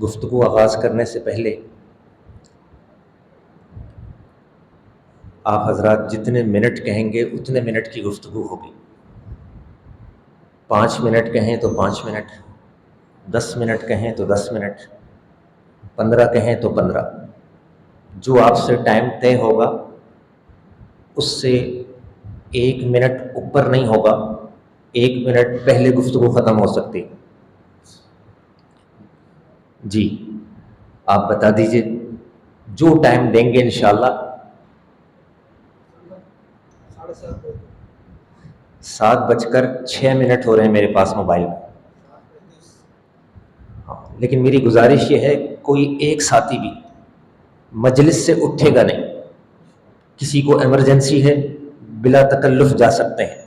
گفتگو آغاز کرنے سے پہلے آپ حضرات جتنے منٹ کہیں گے اتنے منٹ کی گفتگو ہوگی. 5 منٹ کہیں تو 5 منٹ، 10 منٹ کہیں تو 10 منٹ، 15 کہیں تو 15. جو آپ سے ٹائم طے ہوگا اس سے 1 منٹ اوپر نہیں ہوگا. 1 منٹ پہلے گفتگو ختم ہو سکتی. جی آپ بتا دیجئے جو ٹائم دیں گے انشاءاللہ. 7:06 ہو رہے ہیں میرے پاس موبائل میں. لیکن میری گزارش یہ ہے کوئی ایک ساتھی بھی مجلس سے اٹھے گا نہیں. کسی کو ایمرجنسی ہے بلا تکلف جا سکتے ہیں،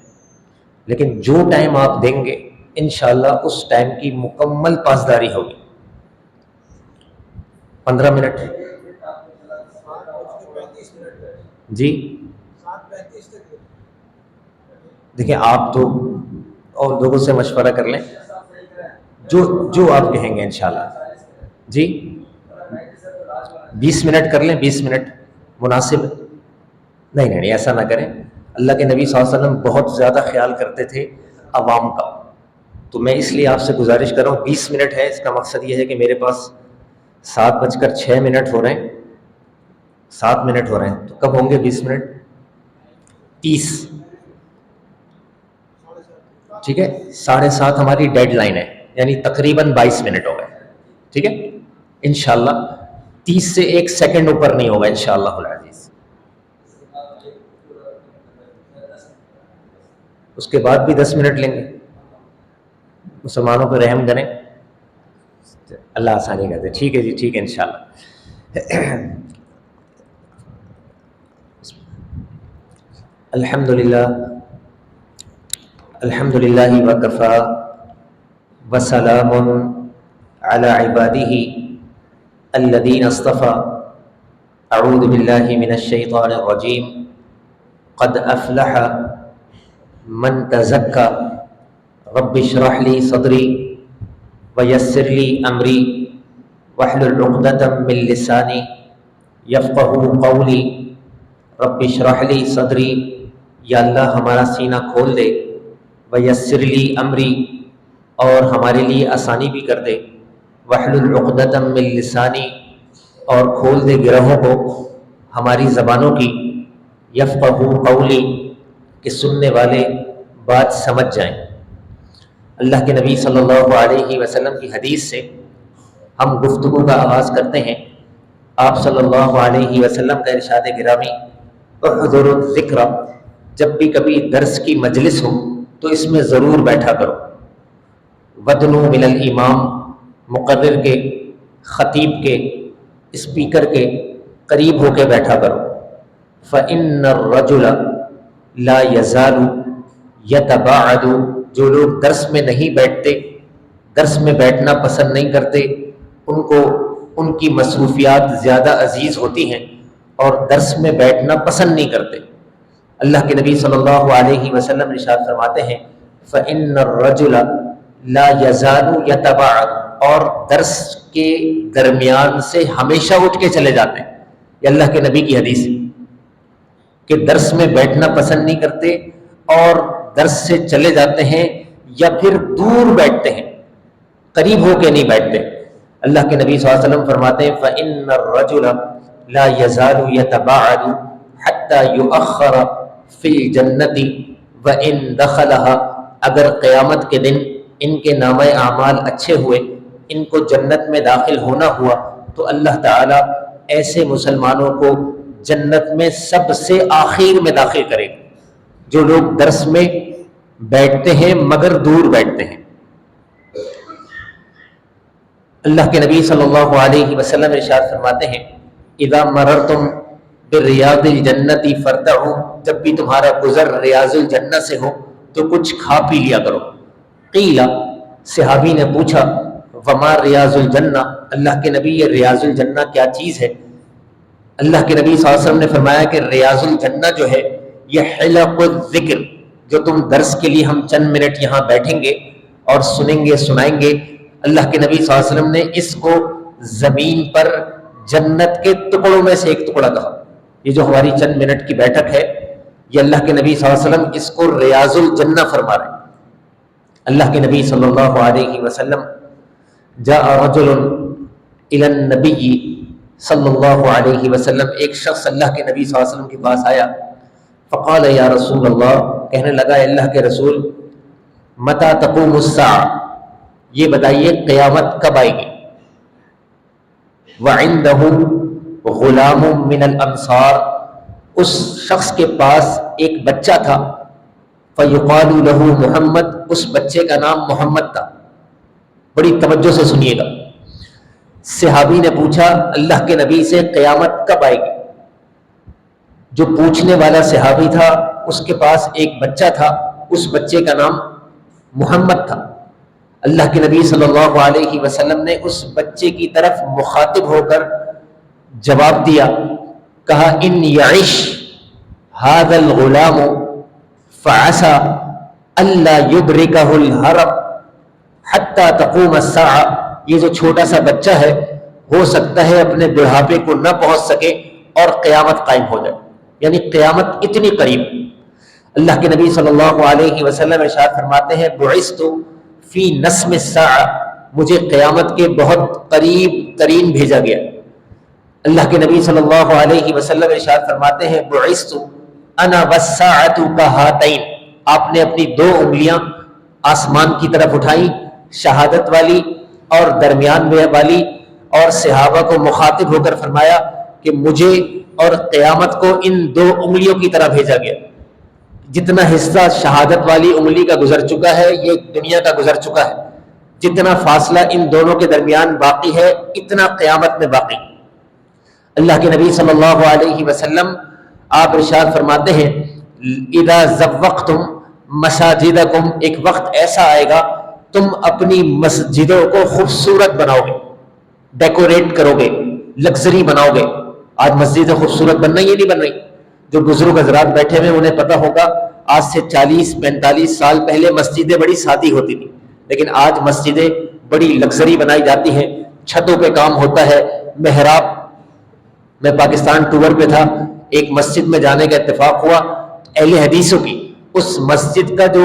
لیکن جو ٹائم آپ دیں گے انشاءاللہ اس ٹائم کی مکمل پاسداری ہوگی. 15 منٹ جی دیکھیں آپ تو اور لوگوں سے مشورہ کر لیں جو آپ کہیں گے انشاءاللہ. جی 20 منٹ کر لیں. 20 منٹ مناسب نہیں ایسا نہ کریں. اللہ کے نبی صلی اللہ علیہ وسلم بہت زیادہ خیال کرتے تھے عوام کا، تو میں اس لیے آپ سے گزارش کر رہا ہوں 20 منٹ ہے. اس کا مقصد یہ ہے کہ میرے پاس 7:06 ہو رہے ہیں، 7 منٹ ہو رہے ہیں، تو کب ہوں گے 20 منٹ؟ 30. ٹھیک ہے 7:30 ہماری ڈیڈ لائن ہے، یعنی تقریباً 22 منٹ ہو گئے. ٹھیک ہے انشاءاللہ 30 سے 1 سیکنڈ اوپر نہیں ہوگا انشاءاللہ العزیز. اس کے بعد بھی 10 منٹ لیں گے. مسلمانوں پہ رحم کریں، اللہ آسانی کر دے. ٹھیک ہے جی ٹھیک ہے انشاءاللہ. الحمدللہ الحمدللہ وکفا وسلام علی عبادہ الذین اصطفى. اعوذ باللہ من الشیطان الرجیم. قد افلح من تزکى. رب اشرح لی صدری ویسر لی امری واحلل عقدۃ من لسانی یفقہوا قولی. رب اشرح لی صدری، یا اللہ ہمارا سینہ کھول دے. ویسر لی امری، اور ہمارے لیے آسانی بھی کر دے. واحلل عقدۃ من لسانی، اور کھول دے گرہوں کو ہماری زبانوں کی. یفقہوا قولی، کہ سننے والے بات سمجھ جائیں. اللہ کے نبی صلی اللہ علیہ وسلم کی حدیث سے ہم گفتگو کا آغاز کرتے ہیں. آپ صلی اللہ علیہ وسلم کا ارشاد گرامی احضروا الذکر، جب بھی کبھی درس کی مجلس ہو تو اس میں ضرور بیٹھا کرو. ودنو من الامام، مقرر کے، خطیب کے، اسپیکر کے قریب ہو کے بیٹھا کرو. فإن الرجل لا يزال يتباعد، جو لوگ درس میں نہیں بیٹھتے، درس میں بیٹھنا پسند نہیں کرتے، ان کو ان کی مصروفیات زیادہ عزیز ہوتی ہیں اور درس میں بیٹھنا پسند نہیں کرتے. اللہ کے نبی صلی اللہ علیہ وسلم ارشاد فرماتے ہیں فإن الرجل لا يزال يتباعد، اور درس کے درمیان سے ہمیشہ اٹھ کے چلے جاتے ہیں. یہ اللہ کے نبی کی حدیث کہ درس میں بیٹھنا پسند نہیں کرتے اور درس سے چلے جاتے ہیں، یا پھر دور بیٹھتے ہیں، قریب ہو کے نہیں بیٹھتے. اللہ کے نبی صلی اللہ علیہ وسلم فرماتے ہیں فإن الرجل لا يزال يتباعد حتى يؤخر في الجنة وإن دخلها، اگر قیامت کے دن ان کے نامہ اعمال اچھے ہوئے، ان کو جنت میں داخل ہونا ہوا، تو اللہ تعالیٰ ایسے مسلمانوں کو جنت میں سب سے آخر میں داخل کرے گا جو لوگ درس میں بیٹھتے ہیں مگر دور بیٹھتے ہیں. اللہ کے نبی صلی اللہ علیہ وسلم ارشاد فرماتے ہیں اذا مررتم بریاض الجنت فرتعوا، جب بھی تمہارا گزر ریاض الجنہ سے ہو تو کچھ کھا پی لیا کرو. قیل، صحابی نے پوچھا وما ریاض الجنہ، اللہ کے نبی یہ ریاض الجنہ کیا چیز ہے؟ اللہ کے نبی صلی اللہ علیہ وسلم نے فرمایا کہ ریاض الجنہ جو ہے یہ حلق الذکر، جو تم درس کے لیے ہم چند منٹ یہاں بیٹھیں گے اور سنیں گے سنائیں گے، اللہ کے نبی صلی اللہ علیہ وسلم نے اس کو زمین پر جنت کے ٹکڑوں میں سے ایک ٹکڑا کہا. یہ جو ہماری چند منٹ کی بیٹھک ہے یہ اللہ کے نبی صلی اللہ علیہ وسلم اس کو ریاض الجنہ فرما رہے ہیں. اللہ کے نبی صلی اللہ علیہ وسلم جاء رجل الی النبی صلی اللہ علیہ وسلم، ایک شخص اللہ کے نبی صلی اللہ علیہ وسلم کے پاس آیا. فقال یا رسول اللہ، کہنے لگا اللہ کے رسول، متی تقوم الساعہ، یہ بتائیے قیامت کب آئے گی. وعنده غلام من الانصار، اس شخص کے پاس ایک بچہ تھا. فیقال له محمد، اس بچے کا نام محمد تھا. بڑی توجہ سے سنیے گا. صحابی نے پوچھا اللہ کے نبی سے قیامت کب آئے گی. جو پوچھنے والا صحابی تھا اس کے پاس ایک بچہ تھا، اس بچے کا نام محمد تھا. اللہ کے نبی صلی اللہ علیہ وسلم نے اس بچے کی طرف مخاطب ہو کر جواب دیا، کہا ان یعش ھذا الغلام فعسى الا یدرکہ الحرم حتی تقوم الساعہ. یہ جو چھوٹا سا بچہ ہے ہو سکتا ہے اپنے بڑھاپے کو نہ پہنچ سکے اور قیامت قائم ہو جائے، یعنی قیامت اتنی قریب. اللہ کے نبی صلی اللہ علیہ وسلم ارشاد فرماتے ہیں بعثت فی نسم الساعہ، مجھے قیامت کے بہت قریب ترین بھیجا گیا. اللہ کے نبی صلی اللہ علیہ وسلم ارشاد فرماتے ہیں بعثت انا والساعۃ کہاتین، آپ نے اپنی دو انگلیاں آسمان کی طرف اٹھائی، شہادت والی اور درمیان میں والی، اور صحابہ کو مخاطب ہو کر فرمایا کہ مجھے اور قیامت کو ان دو انگلیوں کی طرح بھیجا گیا. جتنا حصہ شہادت والی انگلی کا گزر چکا ہے یہ دنیا کا گزر چکا ہے، جتنا فاصلہ ان دونوں کے درمیان باقی ہے اتنا قیامت میں باقی. اللہ کے نبی صلی اللہ علیہ وسلم آپ ارشاد فرماتے ہیں اذا زوقتم مساجدکم، ایک وقت ایسا آئے گا تم اپنی مسجدوں کو خوبصورت بناؤ گے، ڈیکوریٹ کرو گے، لگژری بناؤ گے. آج مسجدیں خوبصورت بن رہی ہیں نہیں بن رہی؟ جو بزرگ حضرات بیٹھے ہوئے انہیں پتہ ہوگا آج سے 40-45 سال پہلے مسجدیں بڑی سادی ہوتی تھی، لیکن آج مسجدیں بڑی لگژری بنائی جاتی ہیں، چھتوں پہ کام ہوتا ہے، محراب. میں پاکستان ٹور پہ تھا، ایک مسجد میں جانے کا اتفاق ہوا اہل حدیثوں کی. اس مسجد کا جو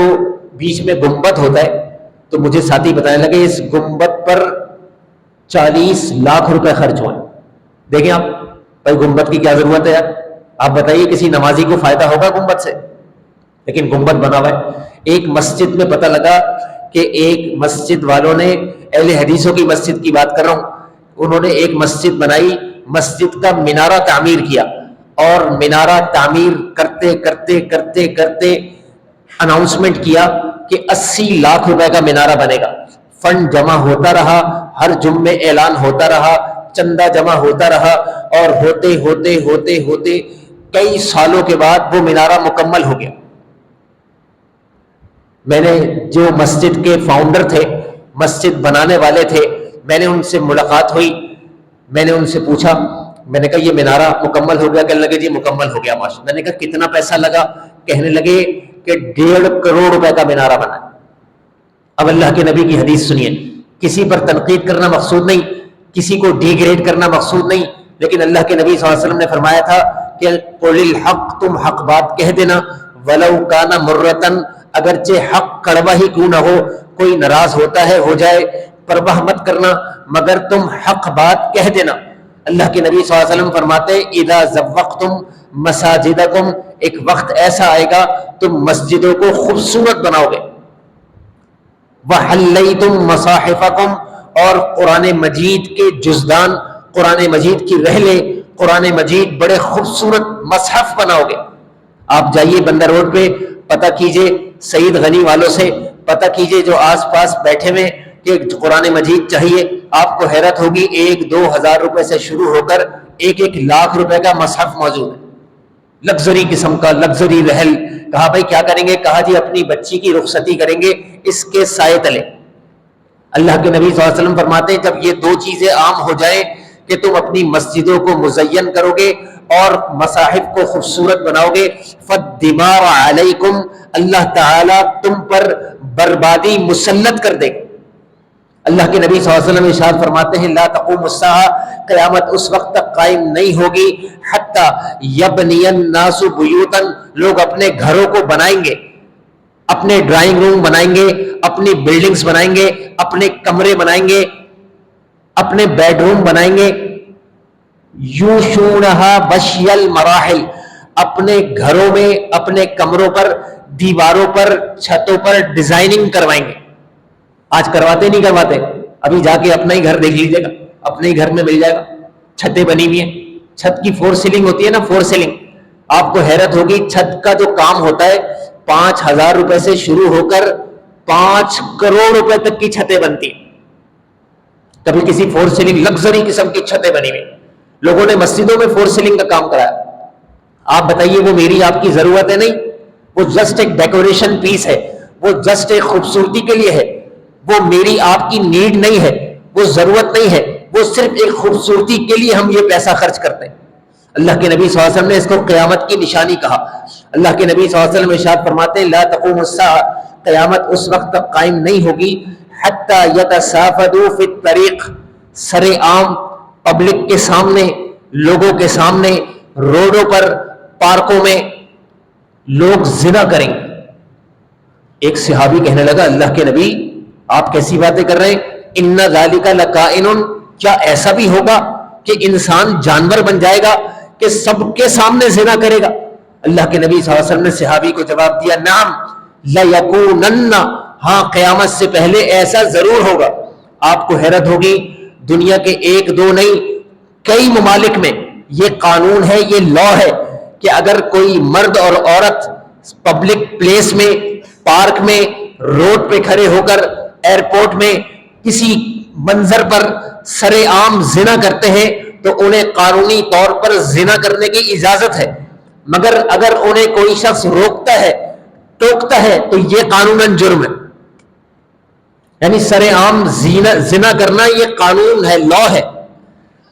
بیچ میں گنبد ہوتا ہے تو مجھے ساتھی بتانے لگے اس گنبد پر 40 لاکھ روپے خرچ ہوئے. دیکھیں آپ، بھائی گنبد کی کیا ضرورت ہے یار؟ آپ بتائیے کسی نمازی کو فائدہ ہوگا گنبد سے؟ لیکن گنبد بنا ہوا ہے. ایک مسجد میں پتہ لگا کہ ایک مسجد والوں نے، اہل حدیثوں کی مسجد کی بات کر رہا ہوں، انہوں نے ایک مسجد بنائی، مسجد کا مینارہ تعمیر کیا، اور مینارہ تعمیر کرتے کرتے کرتے کرتے اناؤنسمنٹ کیا کہ 80 لاکھ روپے کا مینارہ بنے گا. فنڈ جمع ہوتا رہا، ہر جمعے اعلان ہوتا رہا، چندہ جمع ہوتا رہا، اور ہوتے ہوتے ہوتے ہوتے کئی سالوں کے بعد وہ مینارہ مکمل ہو گیا. میں نے جو مسجد کے فاؤنڈر تھے، مسجد بنانے والے تھے، میں نے ان سے ملاقات ہوئی. میں نے ان سے پوچھا، میں نے کہا یہ مینارہ مکمل ہو گیا؟ کہنے لگے جی مکمل ہو گیا ماشاءاللہ. میں نے کہا کتنا پیسہ لگا؟ کہنے لگے کہ 1.5 کروڑ روپے کا مینارہ بنا. اب اللہ کے نبی کی حدیث سنیے. کسی پر تنقید کرنا مقصود نہیں، کسی کو ڈی گریڈ کرنا مقصود نہیں، لیکن اللہ کے نبی صلی اللہ علیہ وسلم نے فرمایا تھا کہ قل الحق، تم حق بات کہہ دینا، ولو کان مرتن، اگرچہ حق کڑوا ہی کیوں نہ ہو، کوئی ناراض ہوتا ہے ہو جائے، پرواہ مت کرنا، مگر تم حق بات کہہ دینا. اللہ کے نبی صلی اللہ علیہ وسلم فرماتے اذا زوقتم مساجدکم، ایک وقت ایسا آئے گا تم مسجدوں کو خوبصورت بناؤ گے. وحلیتم مصاحفکم، اور قرآن مجید کے جزدان، قرآن مجید کی رحلیں، قرآن مجید بڑے خوبصورت مصحف بناؤ گے. آپ جائیے بندر روڈ پہ، پتہ کیجئے سعید غنی والوں سے، پتہ کیجئے جو آس پاس بیٹھے ہوئے کہ قرآن مجید چاہیے، آپ کو حیرت ہوگی 1-2 ہزار روپے سے شروع ہو کر 1-1 لاکھ روپے کا مصحف موجود ہے، لگژری قسم کا، لگژری رحل. کہا بھائی کیا کریں گے؟ کہا جی اپنی بچی کی رخصتی کریں گے اس کے سائے تلے. اللہ کے نبی صلی اللہ علیہ وسلم فرماتے ہیں جب یہ 2 چیزیں عام ہو جائیں کہ تم اپنی مسجدوں کو مزین کرو گے اور مصاحف کو خوبصورت بناؤ گے، فالدمار علیکم، اللہ تعالیٰ تم پر بربادی مسلط کر دے گا. اللہ کے نبی صلی اللہ علیہ وسلم ارشاد فرماتے ہیں لا تقوم الساعہ، قیامت اس وقت تک قائم نہیں ہوگی حتی یبنی الناس بیوتا، لوگ اپنے گھروں کو بنائیں گے، اپنے ڈرائنگ روم بنائیں گے، اپنی بلڈنگز بنائیں گے، اپنے کمرے بنائیں گے، اپنے بیڈ روم بنائیں گے، یوشونہا بشی المراحل، اپنے گھروں میں، اپنے کمروں پر، دیواروں پر، چھتوں پر ڈیزائننگ کروائیں گے۔ آج کرواتے نہیں کرواتے؟ ابھی جا کے اپنا ہی گھر دیکھ لیجیے گا، اپنے ہی گھر میں مل جائے گا، چھتیں بنی ہوئی ہیں، چھت کی فور سیلنگ ہوتی ہے نا، فور سیلنگ، آپ کو حیرت ہوگی چھت کا جو کام ہوتا ہے 5,000 روپے سے شروع ہو کر 5 کروڑ روپے تک کی چھتیں بنتی ہیں۔ کبھی کسی فور سیلنگ لگژری قسم کی چھتیں بنی ہوئی، لوگوں نے مسجدوں میں فور سیلنگ کا کام کرایا۔ آپ بتائیے وہ میری آپ کی ضرورت ہے؟ نہیں، وہ جسٹ ایک ڈیکوریشن پیس ہے، وہ جسٹ ایک خوبصورتی کے لیے ہے، وہ میری آپ کی نیڈ نہیں ہے، وہ ضرورت نہیں ہے، وہ صرف ایک خوبصورتی کے لیے ہم یہ پیسہ خرچ کرتے ہیں۔ اللہ کے نبی صلی اللہ علیہ وسلم نے اس کو قیامت کی نشانی کہا۔ اللہ کے نبی صلی اللہ علیہ وسلم ارشاد فرماتے ہیں لا تقوم الساعہ، قیامت اس وقت تک قائم نہیں ہوگی حتی یتصافدوا فی الطریق، سر عام پبلک کے سامنے، لوگوں کے سامنے، روڈوں پر، پارکوں میں لوگ زنا کریں گے۔ ایک صحابی کہنے لگا اللہ کے نبی آپ کیسی باتیں کر رہے ہیں، ان ذالک لکائن، کیا ایسا بھی ہوگا کہ انسان جانور بن جائے گا کہ سب کے سامنے زنا کرے گا؟ اللہ کے نبی صلی اللہ علیہ وسلم نے صحابی کو جواب دیا نعم لیکونن، ہاں قیامت سے پہلے ایسا ضرور ہوگا۔ آپ کو حیرت ہوگی دنیا کے 1 2 نہیں، کئی ممالک میں یہ قانون ہے، یہ لا ہے کہ اگر کوئی مرد اور عورت پبلک پلیس میں، پارک میں، روڈ پہ کھڑے ہو کر، ایئرپورٹ میں کسی منظر پر سر عام زنا کرتے ہیں تو انہیں قانونی طور پر زنا کرنے کی اجازت ہے، مگر اگر انہیں کوئی شخص روکتا ہے، ٹوکتا ہے تو یہ قانوناً جرم ہے۔ یعنی سر عام زنا کرنا یہ قانون ہے، لا ہے۔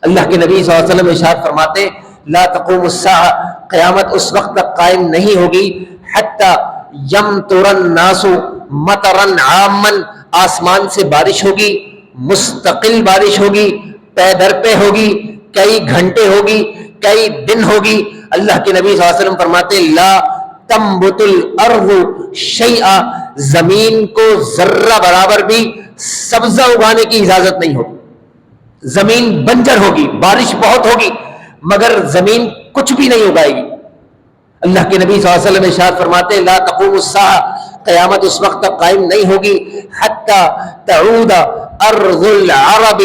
اللہ کے نبی صلی اللہ علیہ وسلم ارشاد فرماتے لا تقوم الساعہ، قیامت اس وقت تک قائم نہیں ہوگی حتی یمطر الناس مطرا عاما، آسمان سے بارش ہوگی، مستقل بارش ہوگی، پے در پہ ہوگی، کئی گھنٹے ہوگی، کئی دن ہوگی۔ اللہ کے نبی صلی اللہ علیہ وسلم فرماتے لا تنبت الارض شیئا، زمین کو ذرہ برابر بھی سبزہ اگانے کی اجازت نہیں ہوگی، زمین بنجر ہوگی، بارش بہت ہوگی مگر زمین کچھ بھی نہیں اگائے گی۔ اللہ کے نبی صلی اللہ علیہ وسلم ارشاد فرماتے لا تقوم الساعہ، قیامت اس وقت تک قائم نہیں ہوگی حتی تعود ارض العرب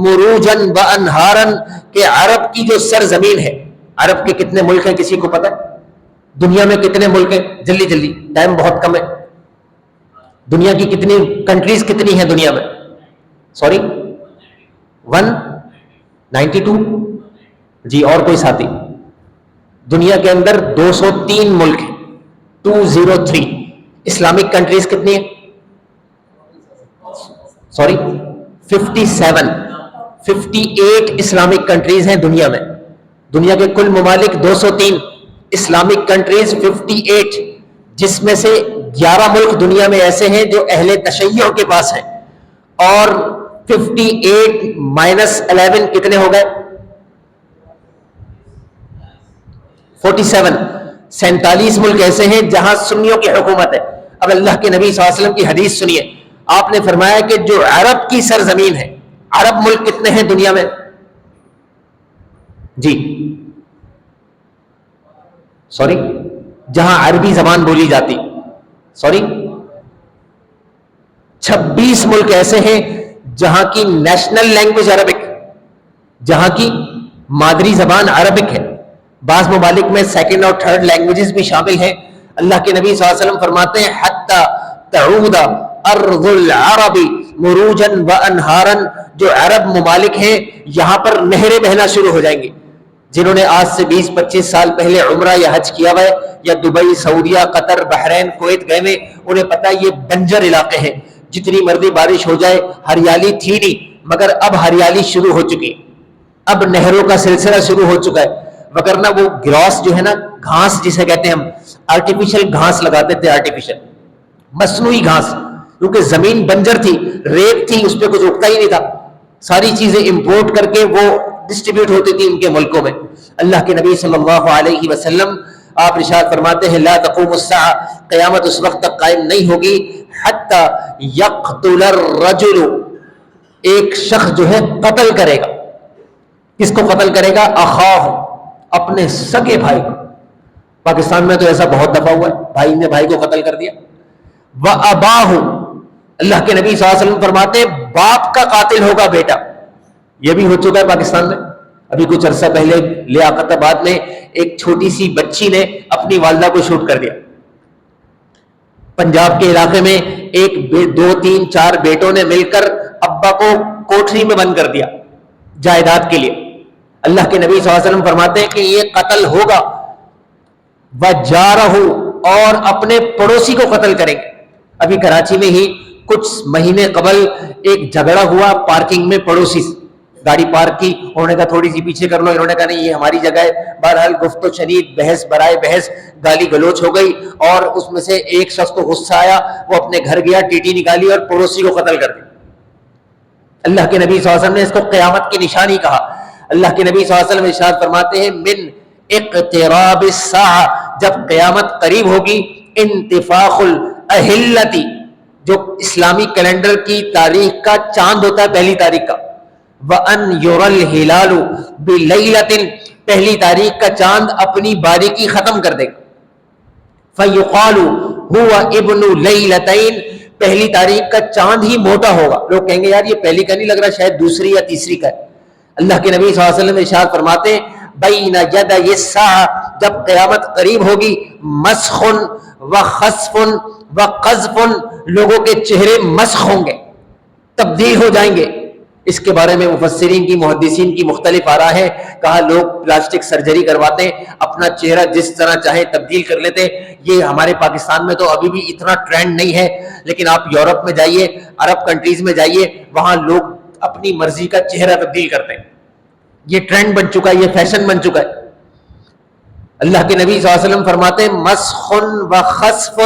مروجا وانہارا، کہ عرب کی جو سرزمین ہے، عرب کے کتنے ملک ہیں کسی کو پتہ ہے؟ دنیا میں کتنے ملک ہیں؟ جلدی جلدی، ٹائم بہت کم ہے۔ دنیا کی کتنی کنٹریز کتنی ہیں دنیا میں؟ سوری 192 جی، اور کوئی ساتھی؟ دنیا کے اندر 203 ملک ہیں، 203۔ اسلامک کنٹریز کتنی ہیں؟ سوری 58 اسلامک کنٹریز ہیں دنیا میں۔ دنیا کے کل ممالک 203، اسلامک کنٹریز 58، جس میں سے 11 ملک دنیا میں ایسے ہیں جو اہل تشیع کے پاس ہیں، اور 58 مائنس 11 کتنے ہو گئے؟ 47۔ 47 ملک ایسے ہیں جہاں سنیوں کی حکومت ہے۔ اب اللہ کے نبی صلی اللہ علیہ وسلم کی حدیث سنیے، آپ نے فرمایا کہ جو عرب کی سرزمین ہے، عرب ملک کتنے ہیں دنیا میں؟ جی سوری، جہاں عربی زبان بولی جاتی، سوری 26 ملک ایسے ہیں جہاں کی نیشنل لینگویج عربک، جہاں کی مادری زبان عربک ہے۔ بعض ممالک میں سیکنڈ اور تھرڈ لینگویجز بھی شامل ہیں۔ اللہ کے نبی صلی اللہ علیہ وسلم فرماتے ہیں حتی تعود ارض العرب مروجا وانہارا، جو عرب ممالک ہیں یہاں پر نہریں بہنا شروع ہو جائیں گی۔ جنہوں نے آج سے 20-25 سال پہلے عمرہ یا حج کیا ہوا ہے، یا دبئی، سعودیہ، قطر، بحرین، کویت گئے ہوئے، انہیں پتہ ہے یہ بنجر علاقے ہیں، جتنی مرضی بارش ہو جائے، ہریالی تھی نہیں، مگر اب ہریالی شروع ہو چکی، اب نہروں کا سلسلہ شروع ہو چکا ہے۔ وگرنہ وہ گراس جو ہے نا، گھاس جسے کہتے ہیں ہم، آرٹیفیشل گھاس لگاتے تھے، آرٹیفیشل مصنوعی گھاس، کیونکہ زمین بنجر تھی، ریت تھی، اس پہ کچھ اگتا ہی نہیں تھا، ساری چیزیں امپورٹ کر کے وہ ڈسٹریبیوٹ ہوتی تھی ان کے ملکوں میں. اللہ کے نبی صلی اللہ علیہ وسلم آپ ارشاد فرماتے ہیں لا تقوم الساعہ، قیامت اس وقت تک قائم نہیں ہوگی حتی یقتل الرجل، ایک شخص جو ہے قتل کرے گا. کس کو قتل کرے گا؟ اخاہ، اپنے سگے بھائی کو. پاکستان میں تو ایسا بہت دفعہ ہوا ہے، بھائی نے بھائی کو قتل کر دیا. واباہ، اللہ کے نبی صلی اللہ علیہ وسلم فرماتے ہیں باپ کا قاتل ہوگا بیٹا. یہ بھی ہو چکا ہے پاکستان میں. ابھی کچھ عرصہ پہلے لیاقت آباد میں ایک چھوٹی سی بچی نے اپنی والدہ کو شوٹ کر دیا. پنجاب کے علاقے میں ایک 2 3 4 بیٹوں نے مل کر ابا کو کوٹری میں بند کر دیا جائیداد کے لیے. اللہ کے نبی صلی اللہ علیہ وسلم فرماتے ہیں کہ یہ قتل ہوگا. وجارہ، اور اپنے پڑوسی کو قتل کریں گے. ابھی کراچی میں ہی کچھ مہینے قبل ایک جھگڑا ہوا پارکنگ میں پڑوسی سے. گاڑی پارک کی، انہوں نے کہا تھوڑی سی پیچھے کر لو، انہوں نے کہا نہیں یہ ہماری جگہ ہے. بہرحال گفت و شنید، بحث برائے بحث، گالی گلوچ ہو گئی اور اس میں سے ایک شخص کو غصہ آیا، وہ اپنے گھر گیا، ٹیٹی نکالی اور پڑوسی کو قتل کر دیا. اللہ کے نبی صلی اللہ علیہ وسلم نے اس کو قیامت کی نشانی کہا. اللہ کے نبی صلی اللہ علیہ وسلم ارشاد فرماتے ہیں من اقتراب الساعہ، جب قیامت قریب ہوگی، انتفاخ الاہلتی، جو اسلامی کیلنڈر کی تاریخ کا چاند ہوتا ہے پہلی تاریخ کا، وَأَنْ يُرَى الْهِلَالُ بِلَيْلَةٍ، پہلی تاریخ کا چاند اپنی باریکی ختم کر دے گا. فَيُقَالُ هُوَ ابْنُ لَيْلَتَيْنِ، پہلی تاریخ کا چاند ہی موٹا ہوگا. لوگ کہیں گے یار یہ پہلی کا نہیں لگ رہا، شاید دوسری یا تیسری کا ہے. اللہ کے نبی صلی اللہ علیہ وسلم ارشاد فرماتے ہیں بین یدی الساعہ، جب قیامت قریب ہوگی، مسخ و خسف و قذف، لوگوں کے چہرے مسخ ہوں گے، تبدیل ہو جائیں گے. اس کے بارے میں مفسرین کی، محدثین کی مختلف آراء ہے. کہا لوگ پلاسٹک سرجری کرواتے ہیں، اپنا چہرہ جس طرح چاہے تبدیل کر لیتے. یہ ہمارے پاکستان میں تو ابھی بھی اتنا ٹرینڈ نہیں ہے، لیکن آپ یورپ میں جائیے، عرب کنٹریز میں جائیے، وہاں لوگ اپنی مرضی کا چہرہ تبدیل کرتے ہیں. یہ ٹرینڈ بن چکا ہے، یہ فیشن بن چکا ہے. اللہ کے نبی صلی اللہ علیہ وسلم فرماتے ہیں مسخ و خسف،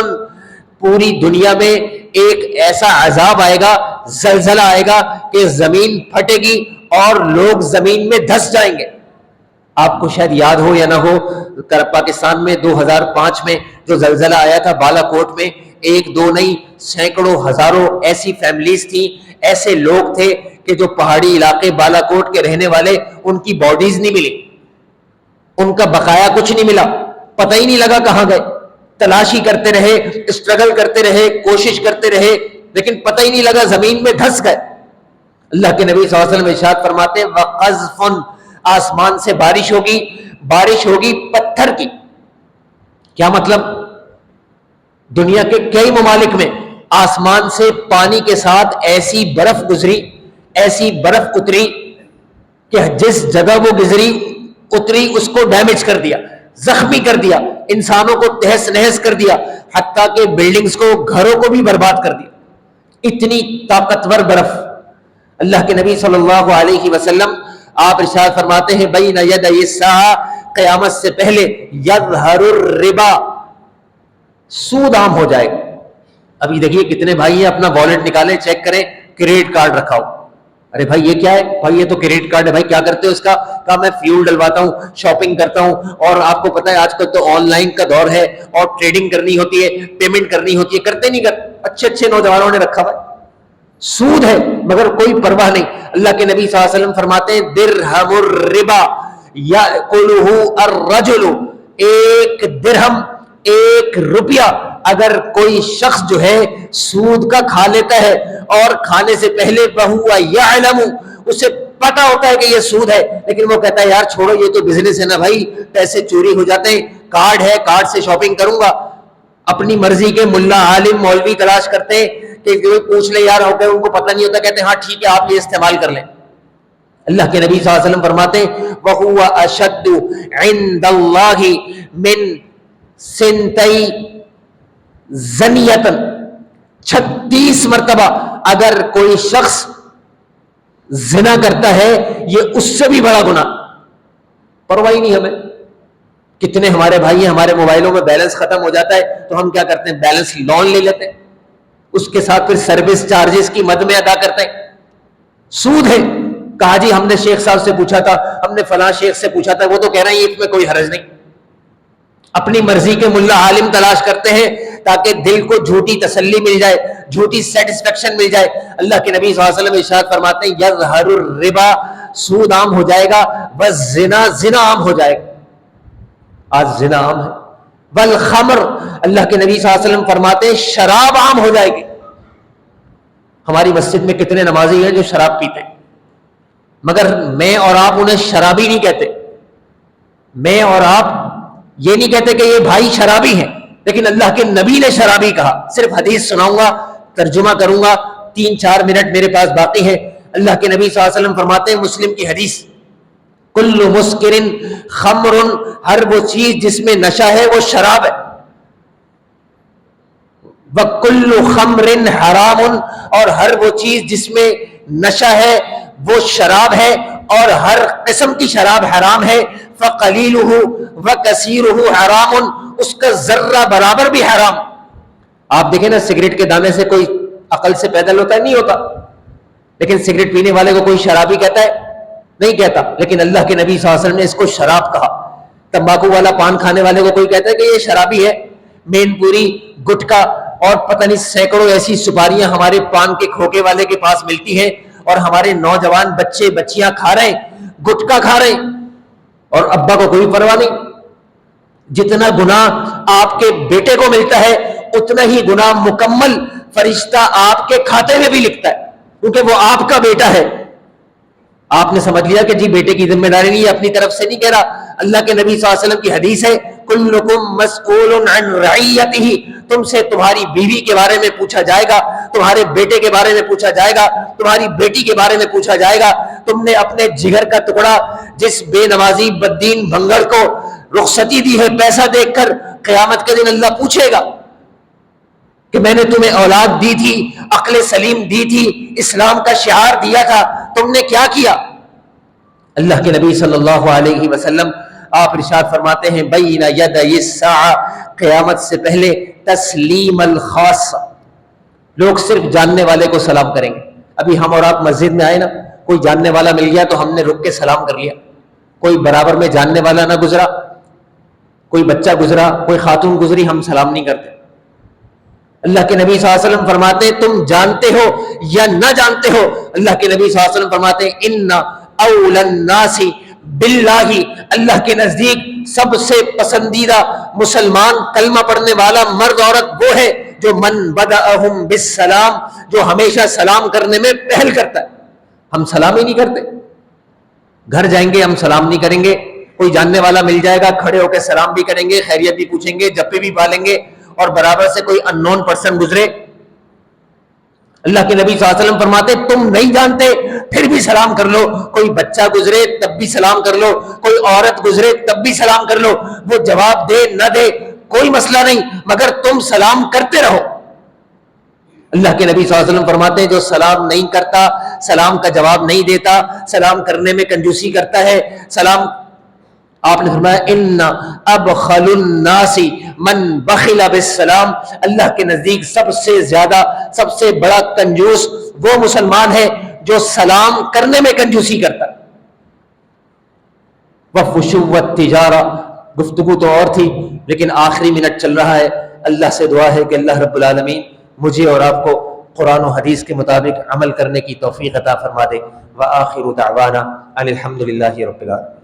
پوری دنیا میں ایک ایسا عذاب آئے گا، زلزلہ آئے گا کہ زمین پھٹے گی اور لوگ زمین میں دھس جائیں گے. آپ کو شاید یاد ہو یا نہ ہو، پاکستان میں 2005 میں جو زلزلہ آیا تھا بالا کوٹ میں، 1 2 نہیں سینکڑوں ہزاروں ایسی فیملیز تھیں، ایسے لوگ تھے کہ جو پہاڑی علاقے بالا کوٹ کے رہنے والے، ان کی باڈیز نہیں ملی، ان کا بقایا کچھ نہیں ملا، پتہ ہی نہیں لگا کہاں گئے. تلاشی کرتے رہے، اسٹرگل کرتے رہے، کوشش کرتے رہے، لیکن پتہ ہی نہیں لگا، زمین میں دھس گئے. اللہ کے نبی صلی اللہ علیہ وسلم ارشاد فرماتے ہیں وَقَذْفٌ، آسمان سے بارش ہوگی، بارش ہوگی پتھر کی. کیا مطلب؟ دنیا کے کئی ممالک میں آسمان سے پانی کے ساتھ ایسی برف گزری، ایسی برف اتری کہ جس جگہ وہ گزری اتری اس کو ڈیمیج کر دیا، زخمی کر دیا، انسانوں کو تہس نہس کر دیا، حتیٰ کہ بلڈنگز کو، گھروں کو بھی برباد کر دیا. اتنی طاقتور برف. اللہ کے نبی صلی اللہ علیہ وسلم آپ ارشاد فرماتے ہیں بین یدی الساعہ، قیامت سے پہلے یظہر الربا، سود عام ہو جائے گا. ابھی دیکھیے کتنے بھائی ہیں، اپنا والٹ نکالیں، چیک کریں، کریڈٹ کارڈ رکھا ہو. ارے بھائی یہ کیا ہے؟ بھائی یہ تو کریڈٹ کارڈ ہے. بھائی کیا کرتے ہو اس کا؟ کہا میں فیول ڈلواتا ہوں، شاپنگ کرتا ہوں، اور آپ کو پتہ ہے آج کل تو آن لائن کا دور ہے اور ٹریڈنگ کرنی ہوتی ہے، پیمنٹ کرنی ہوتی ہے، کرتے نہیں کرتے. اچھے اچھے نوجوانوں نے رکھا ہوا ہے. سود ہے مگر کوئی پرواہ نہیں. اللہ کے نبی صلی اللہ علیہ وسلم فرماتے ہیں درہم الربا یاکلہ الرجل، 1 درہم، 1 روپیہ اگر کوئی شخص جو ہے سود کا کھا لیتا ہے، اور کھانے سے پہلے وہو یعلم، اسے پتا ہوتا ہے کہ یہ سود ہے، لیکن وہ کہتا ہے یار چھوڑو یہ تو بزنس ہے نا بھائی، پیسے چوری ہو جاتے ہیں، کارڈ ہے، کارڈ سے شاپنگ کروں گا. اپنی مرضی کے ملا، عالم، مولوی تلاش کرتے ہیں کہ جو پوچھ لے یار ہو گئے، ان کو پتہ نہیں ہوتا، کہتے ہیں ہاں ٹھیک ہے آپ یہ استعمال کر لیں. اللہ کے نبی صلی اللہ علیہ وسلم فرماتے ہیں وَهُوَ أَشَدُّ عِنْدَ اللَّهِ مِنْ سِنْتَيْ زَنِيَةً، 36 مرتبہ اگر کوئی شخص زنا کرتا ہے یہ اس سے بھی بڑا گناہ. پرواہ ہی نہیں ہمیں. کتنے ہمارے بھائی ہیں، ہمارے موبائلوں میں بیلنس ختم ہو جاتا ہے تو ہم کیا کرتے ہیں؟ بیلنس لون لے لیتے ہیں. اس کے ساتھ پھر سروس چارجز کی مد میں ادا کرتے ہیں. سود ہے. کہا جی ہم نے شیخ صاحب سے پوچھا تھا, ہم نے فلاں شیخ سے پوچھا تھا, وہ تو کہہ رہے ہیں اس میں کوئی حرج نہیں. اپنی مرضی کے ملا عالم تلاش کرتے ہیں تاکہ دل کو جھوٹی تسلی مل جائے, جھوٹی سیٹسفیکشن مل جائے. اللہ کے نبی صلی اللہ علیہ وسلم ارشاد فرماتے ہیں یظہر الربا, سود عام ہو جائے گا, والزنا, زنا عام ہو جائے گا. آج زنا عام ہے. والخمر, اللہ کے نبی صلی اللہ علیہ وسلم فرماتے ہیں شراب عام ہو جائے گی. ہماری مسجد میں کتنے نمازی ہیں جو شراب پیتے ہیں, مگر میں اور آپ انہیں شرابی نہیں کہتے. میں اور آپ یہ نہیں کہتے کہ یہ بھائی شرابی ہیں, لیکن اللہ کے نبی نے شرابی کہا. صرف حدیث سناؤں گا, ترجمہ کروں گا, 3-4 منٹ میرے پاس باقی ہے. اللہ کے نبی صلی اللہ علیہ وسلم فرماتے ہیں, مسلم کی حدیث, کل مسکر خمر, ہر وہ چیز جس میں نشہ ہے وہ شراب ہے. وَكُلُّ خَمْرٍ حَرَامٌ, اور ہر وہ چیز جس میں نشہ ہے وہ شراب ہے, اور ہر قسم کی شراب حرام ہے. فَقَلِيلُهُ وَكَثِيرُهُ حَرَامٌ, اس کا ذرہ برابر بھی حرام. آپ دیکھیں نا, سگریٹ کے دانے سے کوئی عقل سے پیدل ہوتا ہے؟ نہیں ہوتا. لیکن سگریٹ پینے والے کو کوئی شرابی کہتا ہے؟ نہیں کہتا. لیکن اللہ کے نبی صلی اللہ علیہ وسلم نے اس کو شراب کہا. تمباکو والا پان کھانے والے کو کوئی کہتا ہے کہ یہ شرابی ہے؟ مین پوری, گٹکا اور پتہ نہیں سینکڑوں ایسی سپاریاں ہمارے پان کے کھوکے والے کے پاس ملتی ہیں, اور ہمارے نوجوان بچے بچیاں کھا رہے ہیں, گٹکا کھا رہے ہیں, اور ابا کو کوئی پرواہ نہیں. جتنا گناہ آپ کے بیٹے کو ملتا ہے اتنا ہی گناہ مکمل فرشتہ آپ کے کھاتے میں بھی لکھتا ہے, کیونکہ وہ آپ کا بیٹا ہے. آپ نے سمجھ لیا کہ جی بیٹے کی ذمہ داری نہیں ہے, اپنی طرف سے نہیں کہہ رہا. اللہ کے نبی صلی اللہ علیہ وسلم کی حدیث ہے, کلکم مسئول عن رعیتہ, تم سے تمہاری بیوی کے بارے میں پوچھا جائے گا, تمہارے بیٹے کے بارے میں پوچھا جائے گا, تمہاری بیٹی کے بارے میں پوچھا جائے گا. تم نے اپنے جگر کا ٹکڑا جس بے نمازی بددین بھنگڑ کو رخصتی دی ہے پیسہ دیکھ کر, قیامت کے دن اللہ پوچھے گا کہ میں نے تمہیں اولاد دی تھی, عقل سلیم دی تھی, اسلام کا شعار دیا تھا, تم نے کیا کیا؟ اللہ کے نبی صلی اللہ علیہ وسلم آپ ارشاد فرماتے ہیں بین یدی الساعہ, قیامت سے پہلے تسلیم الخاص, لوگ صرف جاننے والے کو سلام کریں گے. ابھی ہم اور آپ مسجد میں آئے نا, کوئی جاننے والا مل گیا تو ہم نے رک کے سلام کر لیا. کوئی برابر میں جاننے والا نہ گزرا, کوئی بچہ گزرا, کوئی خاتون گزری, ہم سلام نہیں کرتے. اللہ کے نبی صلی اللہ علیہ وسلم فرماتے ہیں تم جانتے ہو یا نہ جانتے ہو, اللہ کے نبی صلی اللہ علیہ وسلم فرماتے ہیں ان اول الناس باللہ, اللہ کے نزدیک سب سے پسندیدہ مسلمان کلمہ پڑھنے والا مرد عورت وہ ہے جو من بدأہم بالسلام, جو ہمیشہ سلام کرنے میں پہل کرتا ہے. ہم سلام ہی نہیں کرتے. گھر جائیں گے ہم سلام نہیں کریں گے, کوئی جاننے والا مل جائے گا کھڑے ہو کے سلام بھی کریں گے, خیریت بھی پوچھیں گے, جپے بھی پالیں گے, اور برابر سے کوئی ان نون پرسن گزرے, اللہ کے نبی صلی اللہ علیہ وسلم فرماتے تم نہیں جانتے پھر بھی سلام کر لو. کوئی بچہ گزرے تب بھی سلام کر لو, کوئی عورت گزرے تب بھی سلام کر لو, وہ جواب دے نہ دے کوئی مسئلہ نہیں, مگر تم سلام کرتے رہو. اللہ کے نبی صلی اللہ علیہ وسلم فرماتے ہیں جو سلام نہیں کرتا, سلام کا جواب نہیں دیتا, سلام کرنے میں کنجوسی کرتا ہے, سلام, آپ نے فرمایا ان ابخل الناس من بخل بالسلام, اللہ کے نزدیک سب سے زیادہ, سب سے بڑا کنجوس وہ مسلمان ہے جو سلام کرنے میں کنجوسی کرتا. وفشو التجارہ, گفتگو تو اور تھی لیکن آخری منٹ چل رہا ہے. اللہ سے دعا ہے کہ اللہ رب العالمین مجھے اور آپ کو قرآن و حدیث کے مطابق عمل کرنے کی توفیق عطا فرما دے. وآخر دعوانا ان الحمد للہ رب العالمین.